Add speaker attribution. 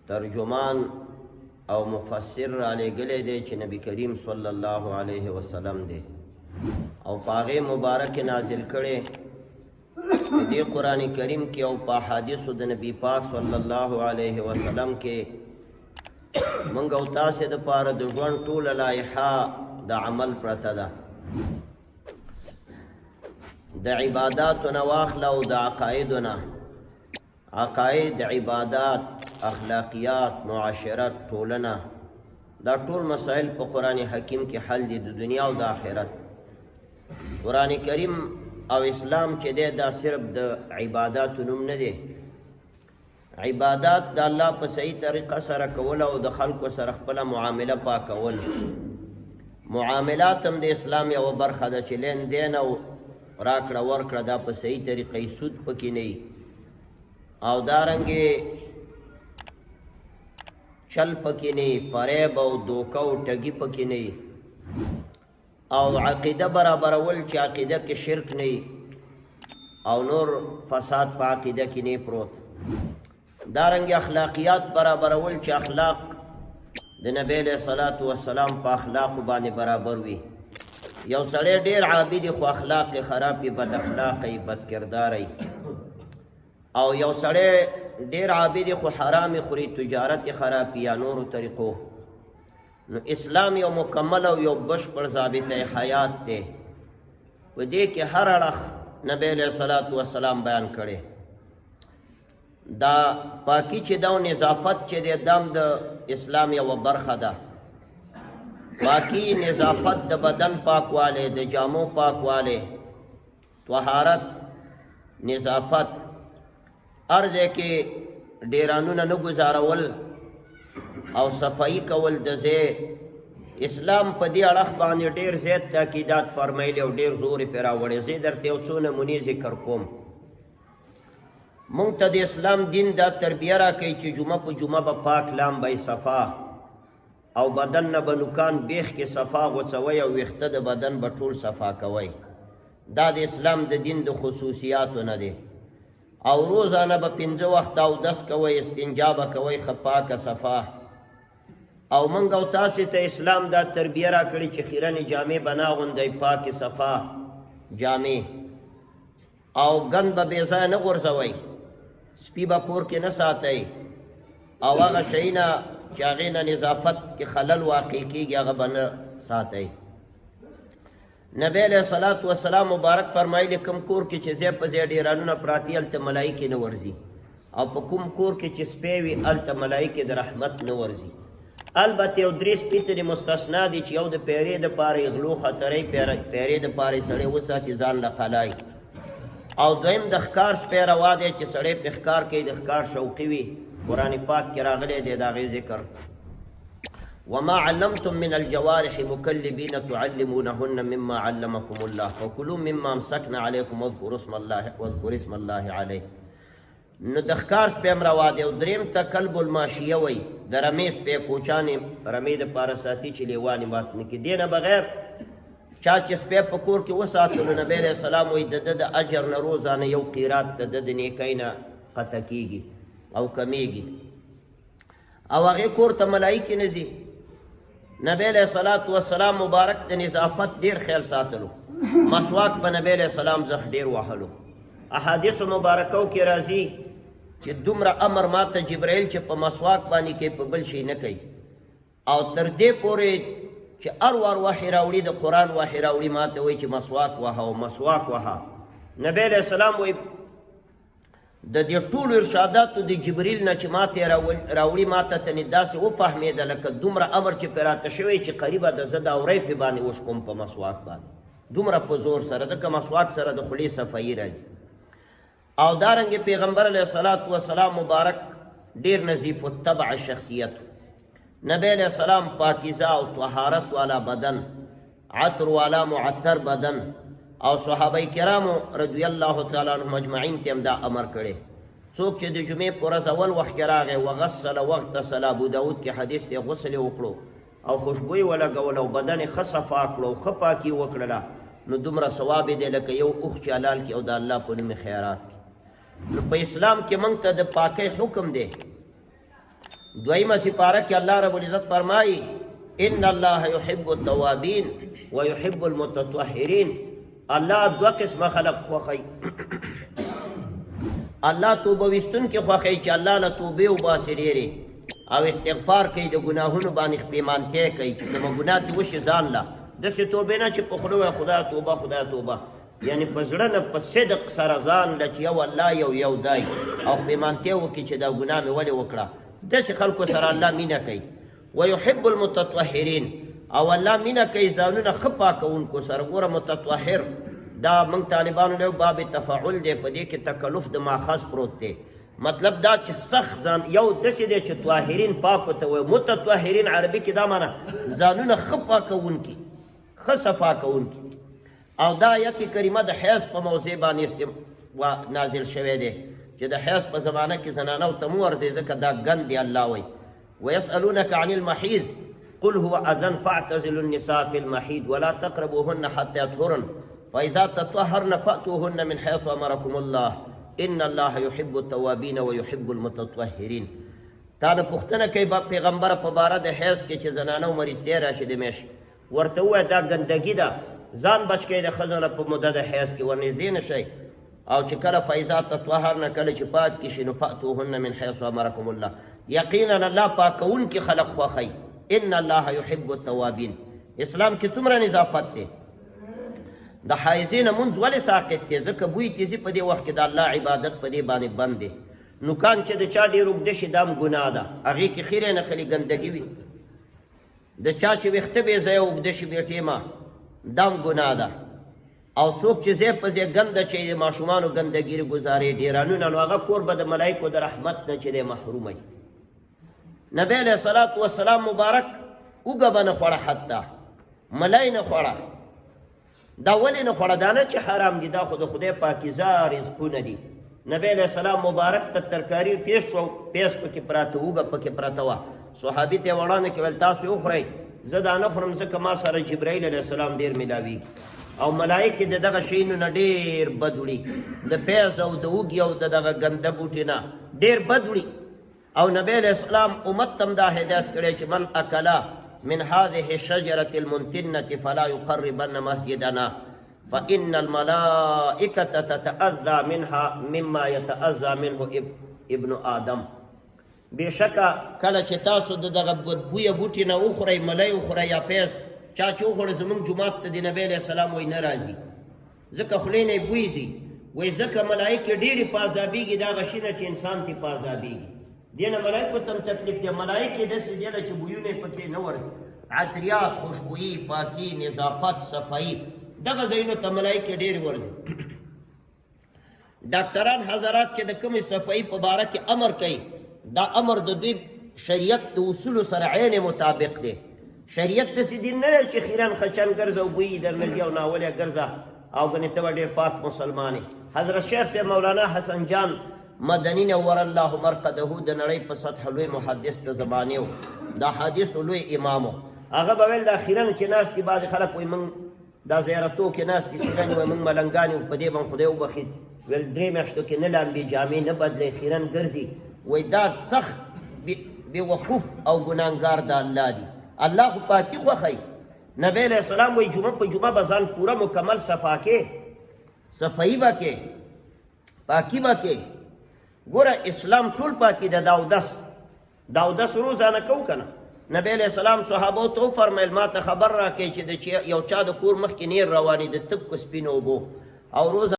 Speaker 1: ترجمان او مفسر را لګلې دی چې نبی کریم صلی الله علیه وسلم دی او پاغه مبارک نازل کړي دی قرآن کریم کې او په حدیثو د نبی پاک صلی الله علیه وسلم کې منګ او تاسو د پاره د ژوند ټول لایحه د عمل پرته ده د عباداتنا واخلا او د عقایدنا عقاید عبادات اخلاقیات معاشرت ټولنه دا ټول مسائل په قرآن حکیم کې حل دي د دنیا او د آخرت قرآن کریم او اسلام چې دی دا صرف د عباداتو نوم نه دی عبادات د الله په صحیح طریقه سره کول او د خلکو سره خپل معامله پاکول معاملات هم د اسلام یو برخه ده چې لین دین او راکړه ورکړه دا په صحیح طریقې سود پکې نه او دارنګې چل پکې نه فریب او دوکه او ټګي پکې نه او عقیده برابرول چې عقیده کې شرک نه او نور فساد په عقیده کې نه پروت دارنګ اخلاقیات برابرول چې اخلاق د نبی له صلوات و سلام په اخلاق باندې برابر وي یو سړی ډیر عابد خو اخلاق خراب بد اخلاقي بد کرداري او یو سړی ډیر عابد خو حرام خوري تجارت خراب یا نور طریقو نو اسلام یو مکمل او یو بشپړ ضابطه حیات دی و دې کې هر اړخ نبی له صلوات و سلام بیان کړي دا پاکی چې دا نظافت چې د دم د اسلام یو برخه ده پاکی نظافت د بدن پاکواله د جامو پاکواله طهارت نظافت ارزه کې ډیرانونه نه گزارول او صفائی کول د ځای اسلام په دې اړه باندې ډیر زیات تاکیدات فرمایلی او ډیر زور یې راوړی زه درته یو څو نمونې ذکر کوم مونږ ته د اسلام دین دا تربیه راکوي چې جمعه په جمعه به پاک لامبئ صفا او بدن نه به نوکان بیخ کې صفا غوڅوئ او ویښته د بدن به ټول صفا کوئ دا د اسلام د دین د خصوصیاتو نه دی او روزانه به 5 وخت اودس کوئ استنجا به کوئ ښه پاکه صفا او مونږ او تاسې ته اسلام دا تربیه راکړي چې خیرنې جامې به نه اغوندئ پاکې صفا جامې او ګند به بې ځایه نه غورځوئ سپي به کور کې نه ساتئ او هغه شیونه چې هغې نه نظافت کې خلل واقع کېږي هغه به نه ساتئ نبی علیه صلات وسلام مبارک فرمایلی کوم کور کې چې ځای په ځای ډیرانونه پراته هلته ملایکې نه ورځي او په کوم کور کې چې سپی وي هلته ملایکې د رحمت نه ورځي البته یو 3 سپي ترې مستثنا دي چې یو د پیرې دپاره یې غلو خطرۍ پیرې دپاره یې سړی وساتي ځان له قلای او دویم د ښکار سپی روا دی چې سړی پې ښکار کوي د ښکار شوقي وي قرآن پاک کې راغلی دی د هغې ذکر وما علمتم من الجوارح مكلبين تعلمونهن مما علمكم الله وكلوا مما امسكنا عليكم واذكروا اسم الله عليه نو د ښکار سپی هم روا دی او دریم ته کلب الماشیه وی د رمې سپی کوچانې رمې دپاره ساتي چې لیوانې مات نه کړي دې نه بغیر چا چې سپی په کور کې وساتلو نبی علیه السلام وایي د ده د اجر نه روزانه یو قیرات د ده د نیکۍ نه قطع کېږي او کمیږي او هغې کور ته ملایکې نه ځي نبی علیه الصلاة والسلام مبارک د نظافت ډیر خیال ساتلو مسواک په نبی علیه السلام زخ ډیر وهلو احادیث مبارکو کې راځي چې دومره امر ماته جبرائیل چې په مسواک باندې کې په بل شي نه کوي او تر دې پورې چې ار وحی راوړي د قرآن وحی راوړي ماته وایي چې مسواک وهه او مسواک وهه نبی علیه السلام وایي د دې ټولو ارشاداتو د جبریل نه چې ماته راوړي ماته ته داسې وفهمېده لکه دومره امر چې پرې راته شوی چې قریبه د زه د اورۍ پې باندې وشکوم په مسواک باندې دومره په زور سره ځکه مسواک سره د خولې صفایي راځي او دارنګې پیغمبر علیه الصلاة والسلام مبارک ډیر نظیف الطبع شخصیت نبی علیه السلام پاکیزه او طهارت والا بدن عطر والا معطر بدن او صحابه کرامو رضی الله تعالی عنهم اجمعین ته هم دا امر کړی څوک چې د جمعې په ورځ اول وخت کې راغی وغسل واغتسل ابو داود کې حدیث دی غسل یې وکړو او خوشبویي ولګول او بدن یې ښه صفا کړو ښه پاکي وکړله نو دومره ثواب دی لکه یو اوښ چې حلال کړي او د الله په نوم خیرات کړي نو په اسلام کې موږ ته د پاکۍ حکم دی دویمه سپاره کې الله رب العزت فرمایي ان الله يحب التوابین ويحب المتطهرین. الله دوه قسمه خلق خوښوي. الله توبه ویستونکي خوښوي چې الله له توبې وباسي ډېرې او استغفار کوي، د ګناهونو باندې پېمانتیا کوي چې کومه ګناه دې وشي ځان له داسې توبې نه چې په خوله وایي خدای توبه خدای توبه، یعنی په زړه نه په صدق سره ځان له چې یو الله یو دی او پېمانتیا وکړي چې دا ګناه مې ولې وکړه. داسې خلکو سره الله مینه کوي. ویحب المتطهرین، او الله مینه کوي ځانونه ښه پاکوونکو سره. ګوره متطهر دا موږ طالبانو له باب تفاعل دی، په دې کې تکلف د ماخذ پروت دی. مطلب دا چې سخت ځان یو داسې دی چې طاهرین پاک ورته وایي، متطهرین عربي کې دا معنی ځانونه ښه پاکوونکي، ښه صفا کوونکي. او دا آیت کریمه د حیض په موضوع باندې نازل شوی دی چې د حیض په زمانه کې زنانو ته مو ورځي ځکه دا ګند دی. الله وایي ويسألونك عن المحيض قل هو أذن فاعتزلوا النساء في المحيض ولا تقربوهن حتى يطهرن فإذا تطهرن فأتوهن من حيث أمركم الله ان الله يحب التوابین ويحب المتطهرین. تا نه پوښتنه کوي پیغمبر په باره د حیض کې چې زنانه مریضتیا راشي د میاشت، ورته ووایه دا ګندګي ده، ځان بچ کوئ د ښځو نه په موده د حیض کې ورنږدې نه شئ. او چې کله فیضا تطهرن کله چې پاک کې شي نو فأتوهن من حیث امرکم الله. یقینا الله پاکوونکي خلق خوښوي. ان الله يحب التوابین. اسلام کې څومره نظافت دی. د حایزې نه مونځ ولې ساقط دی؟ ځکه بوی تیزي په دې وخت کې د الله عبادت په دې باندې بند دی. نوکان چې د چا ډېر اوږده شي دا هم ګناه ده، هغې کې خیرې نه خلي ګندګي وي. د چا چې ویښته بې ځایه اوږده شي بې ټیمه دا هم ګناه ده. او څوک چې ځای په ځای ګنده چې د ماشومانو ګندګي ګزارې ډېرانونه نو هغه کور به د ملایکو د رحمت نه چې دی محروموي. نبی علیه الصلاة والسلام مبارک اوږه به نه خوړه، حتی ملای نه خوړه. دا ولې نه خوړه؟ دا نه چې حرام دي، دا خو د خدای پاکیزه رزقونه دي. نبی علیه السلام مبارک ته ترکاري پیش شو، پیس پکې پراته، اوږه پکې پرته وه. صحابي ته یې وړاندې کې ویل تاسو وخورئ، زه دا نه خورم ځکه ما سره جبرائیل علیه السلام ډېر میلاویږي او ملایکې د دغه شیانو نه ډېر بد وړي، د پیاز او د اوږې او د دغه ګنده بوټي نه ډېر بد وړي. او نبی علیه السلام امت ته هم دا هدایت کړی چې من اکلا من هذه الشجرة المنتنة فلا يقربن مسجدنا فإن الملائكة تتأذى منها مما يتأذى منه ابن آدم. بشکه کله چې تاسو د دغه بدبویه بوټي نه وخورئ، ملی وخورئ یا پیس، چا چې وخوړه زموږ جومات ته د نبی علیه السلام وایي نه راځي، ځکه خولې نه یې بوی ځي. وایي ځکه ملایکې ډېرې په عذابېږي دا هغه شي نه چې انسان ترې په عذابېږي. دې نه ملایکو ته هم تکلیف دی. ملایکې داسې ځای ده چې بویونه یې پکې نه ورځي، عطریات، خوشبویي، پاکي، نظافت، صفایي، دغه ځایونو ته ملایکې ډېرې ورځي. ډاکټران حضرات چې د کومې صفایي په باره کې امر کوي، دا امر د دوی شریعت د اصولو سره عین مطابق دی. شریعت داسې دین نه دی چې خیران خچن ګرځه او بوی درنه ځي او ناولې ګرځه او ګنې ته به ډېر پاک مسلمان یې. حضرت شیخ صاحب مولانا حسن جان مدني نور الله مرقده د نړۍ په سطح لوی محدث د زمانې و، د حدیثو لوی امام و. هغه به ویل دا خیرن چې ناست دي بعضې خلک وایي موږ دا زیارتو کې ناست دي خیرن وایي موږ ملنګان یو، په دې باندې خدای وبخښي. ویل 3 میاشتو کې نه لامبي جامې نه بدلوي، خیرن ګرځي. وایي دا سخت بېوقوف او ګناهګار د الله دي. الله خو پاکي خوښوي. نبی علیه السلام وایي جمعه په جمعه به ځان پوره مکمل صفا کې، صفایي به کې، پاکي به کې. ګوره اسلام ټول پاکي ده. داودس روزانه کوو که نه؟ نبی علیه السلام صحابو ته وفرمیل ما ته خبر راکړئ چې د یو چا د کور مخکې نیر روانې د تک سپینو اوبو او روزه